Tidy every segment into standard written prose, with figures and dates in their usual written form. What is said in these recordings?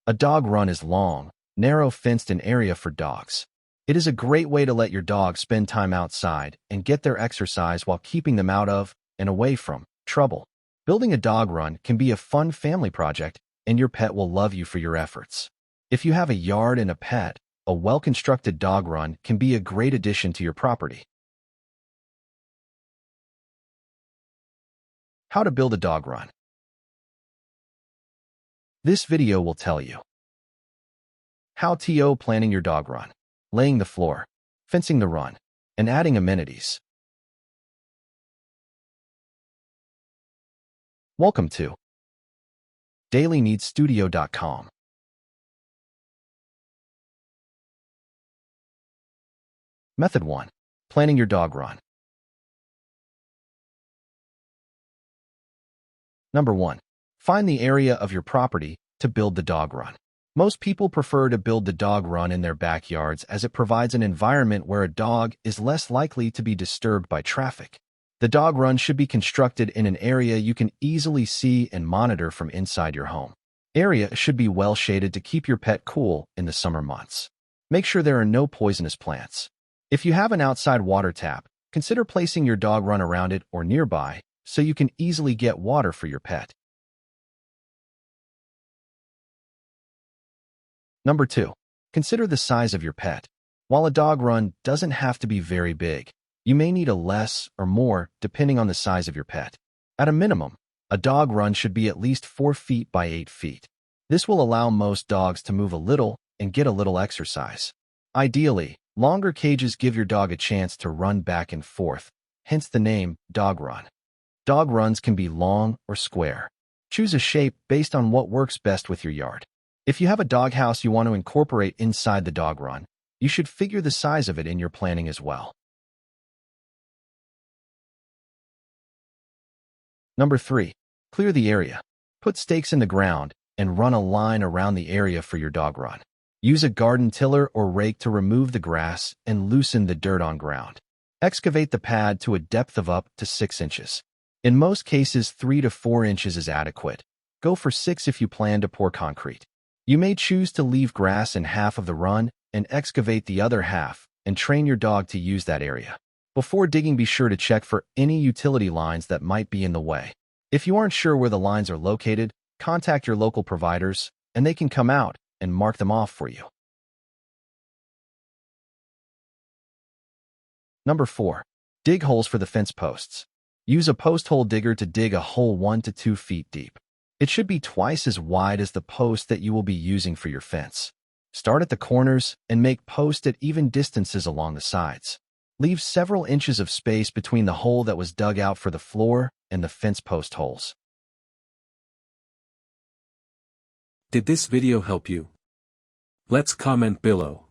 A dog run is long, narrow fenced-in area for dogs. It is a great way to let your dog spend time outside and get their exercise while keeping them out of and away from trouble. Building a dog run can be a fun family project, and your pet will love you for your efforts. If you have a yard and a pet, a well-constructed dog run can be a great addition to your property. How to build a dog run. This video will tell you how to planning your dog run, laying the floor, fencing the run, and adding amenities. Welcome to dailyneedsstudio.com. Method 1. Planning your dog run. Number 1. Find the area of your property to build the dog run. Most people prefer to build the dog run in their backyards as it provides an environment where a dog is less likely to be disturbed by traffic. The dog run should be constructed in an area you can easily see and monitor from inside your home. Area should be well shaded to keep your pet cool in the summer months. Make sure there are no poisonous plants. If you have an outside water tap, consider placing your dog run around it or nearby so you can easily get water for your pet. Number 2. Consider the size of your pet. While a dog run doesn't have to be very big, you may need a less or more depending on the size of your pet. At a minimum, a dog run should be at least 4 feet by 8 feet. This will allow most dogs to move a little and get a little exercise. Ideally, longer cages give your dog a chance to run back and forth, hence the name dog run. Dog runs can be long or square. Choose a shape based on what works best with your yard. If you have a doghouse you want to incorporate inside the dog run, you should figure the size of it in your planning as well. Number 3. Clear the area. Put stakes in the ground and run a line around the area for your dog run. Use a garden tiller or rake to remove the grass and loosen the dirt on ground. Excavate the pad to a depth of up to 6 inches. In most cases, 3 to 4 inches is adequate. Go for 6 if you plan to pour concrete. You may choose to leave grass in half of the run and excavate the other half and train your dog to use that area. Before digging, be sure to check for any utility lines that might be in the way. If you aren't sure where the lines are located, contact your local providers and they can come out and mark them off for you. Number 4. Dig holes for the fence posts. Use a post hole digger to dig a hole 1 to 2 feet deep. It should be twice as wide as the post that you will be using for your fence. Start at the corners and make posts at even distances along the sides. Leave several inches of space between the hole that was dug out for the floor and the fence post holes. Did this video help you? Let's comment below.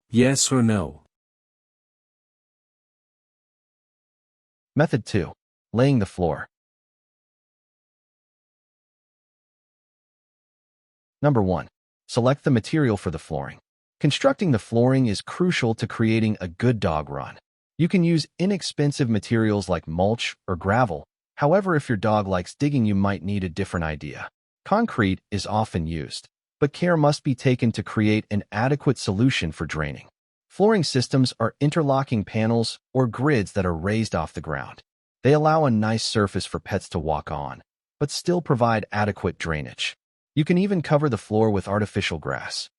Yes or no. Method 2. Laying the floor. Number 1. Select the material for the flooring. Constructing the flooring is crucial to creating a good dog run. You can use inexpensive materials like mulch or gravel. However, if your dog likes digging, you might need a different idea. Concrete is often used, but care must be taken to create an adequate solution for draining. Flooring systems are interlocking panels or grids that are raised off the ground. They allow a nice surface for pets to walk on, but still provide adequate drainage. You can even cover the floor with artificial grass.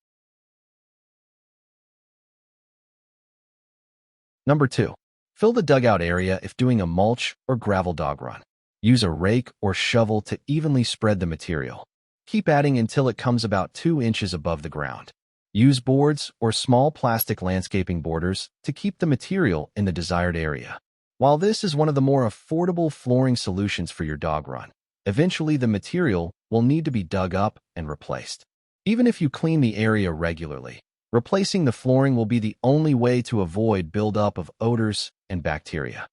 Number 2. Fill the dugout area if doing a mulch or gravel dog run. Use a rake or shovel to evenly spread the material. Keep adding until it comes about 2 inches above the ground. Use boards or small plastic landscaping borders to keep the material in the desired area. While this is one of the more affordable flooring solutions for your dog run, eventually the material will need to be dug up and replaced. Even if you clean the area regularly, replacing the flooring will be the only way to avoid buildup of odors and bacteria.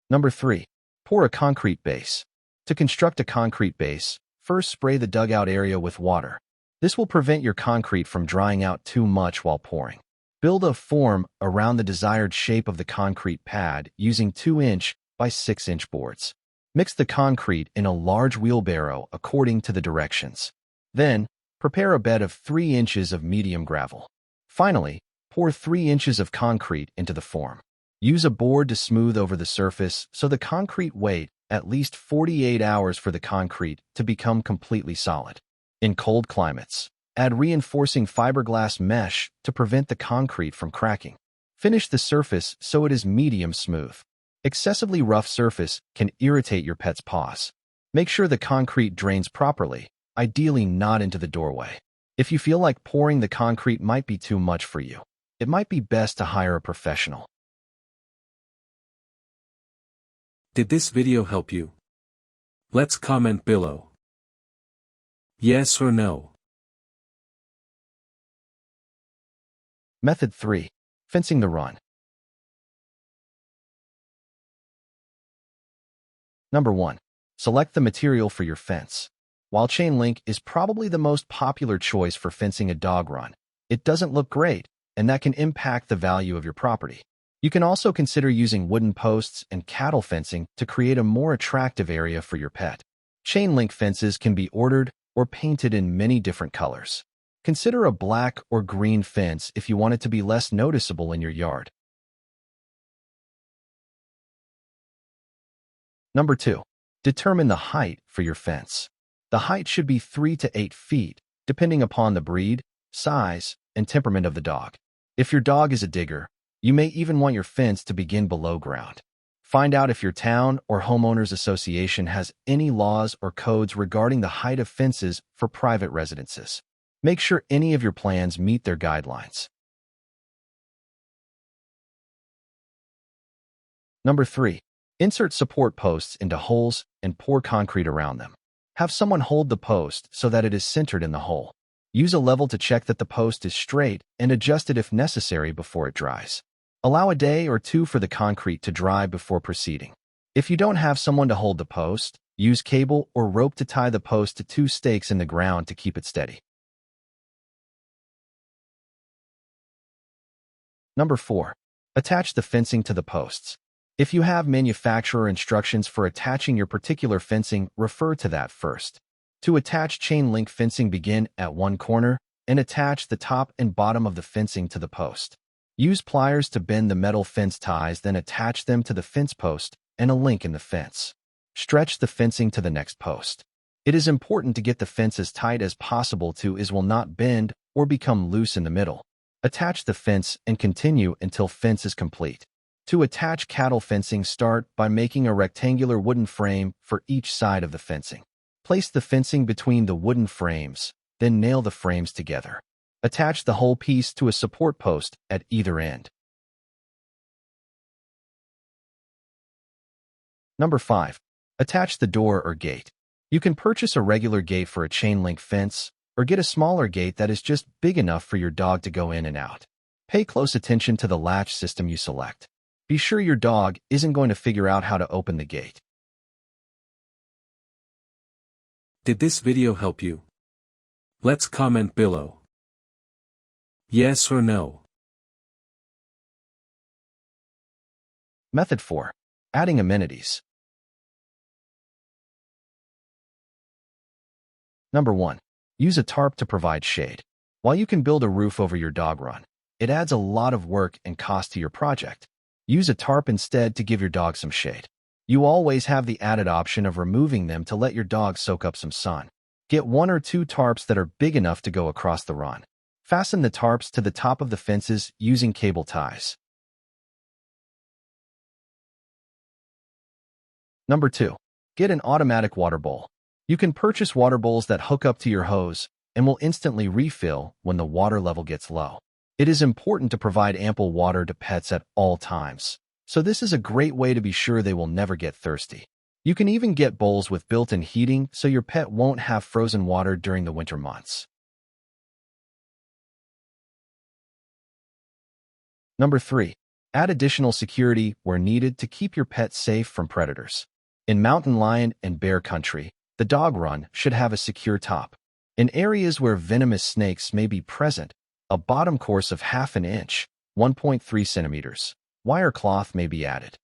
Number 3. Pour a concrete base. To construct a concrete base, first spray the dugout area with water. This will prevent your concrete from drying out too much while pouring. Build a form around the desired shape of the concrete pad using 2-inch by 6-inch boards. Mix the concrete in a large wheelbarrow according to the directions. Then, prepare a bed of 3 inches of medium gravel. Finally, pour 3 inches of concrete into the form. Use a board to smooth over the surface so the concrete wait at least 48 hours for the concrete to become completely solid. In cold climates, add reinforcing fiberglass mesh to prevent the concrete from cracking. Finish the surface so it is medium smooth. Excessively rough surface can irritate your pet's paws. Make sure the concrete drains properly, ideally not into the doorway. If you feel like pouring the concrete might be too much for you, it might be best to hire a professional. Did this video help you? Let's comment below. Yes or no? Method 3. Fencing the run. Number 1. Select the material for your fence. While chain link is probably the most popular choice for fencing a dog run, it doesn't look great, and that can impact the value of your property. You can also consider using wooden posts and cattle fencing to create a more attractive area for your pet. Chain link fences can be ordered or painted in many different colors. Consider a black or green fence if you want it to be less noticeable in your yard. Number 2. Determine the height for your fence. The height should be 3 to 8 feet, depending upon the breed, size, and temperament of the dog. If your dog is a digger, you may even want your fence to begin below ground. Find out if your town or homeowners association has any laws or codes regarding the height of fences for private residences. Make sure any of your plans meet their guidelines. Number 3. Insert support posts into holes and pour concrete around them. Have someone hold the post so that it is centered in the hole. Use a level to check that the post is straight and adjust it if necessary before it dries. Allow a day or 2 for the concrete to dry before proceeding. If you don't have someone to hold the post, use cable or rope to tie the post to 2 stakes in the ground to keep it steady. Number 4. Attach the fencing to the posts. If you have manufacturer instructions for attaching your particular fencing, refer to that first. To attach chain link fencing, begin at one corner and attach the top and bottom of the fencing to the post. Use pliers to bend the metal fence ties, then attach them to the fence post and a link in the fence. Stretch the fencing to the next post. It is important to get the fence as tight as possible so it will not bend or become loose in the middle. Attach the fence and continue until fence is complete. To attach cattle fencing, start by making a rectangular wooden frame for each side of the fencing. Place the fencing between the wooden frames, then nail the frames together. Attach the whole piece to a support post at either end. Number 5. Attach the door or gate. You can purchase a regular gate for a chain link fence or get a smaller gate that is just big enough for your dog to go in and out. Pay close attention to the latch system you select. Be sure your dog isn't going to figure out how to open the gate. Did this video help you? Let's comment below. Yes or no? Method 4. Adding amenities. Number 1. Use a tarp to provide shade. While you can build a roof over your dog run, it adds a lot of work and cost to your project. Use a tarp instead to give your dog some shade. You always have the added option of removing them to let your dog soak up some sun. Get 1 or 2 tarps that are big enough to go across the run. Fasten the tarps to the top of the fences using cable ties. Number 2. Get an automatic water bowl. You can purchase water bowls that hook up to your hose and will instantly refill when the water level gets low. It is important to provide ample water to pets at all times, so this is a great way to be sure they will never get thirsty. You can even get bowls with built-in heating so your pet won't have frozen water during the winter months. Number 3. Add additional security where needed to keep your pet safe from predators. In mountain lion and bear country, the dog run should have a secure top. In areas where venomous snakes may be present, a bottom course of 1/2 inch, 1.3 centimeters, wire cloth may be added.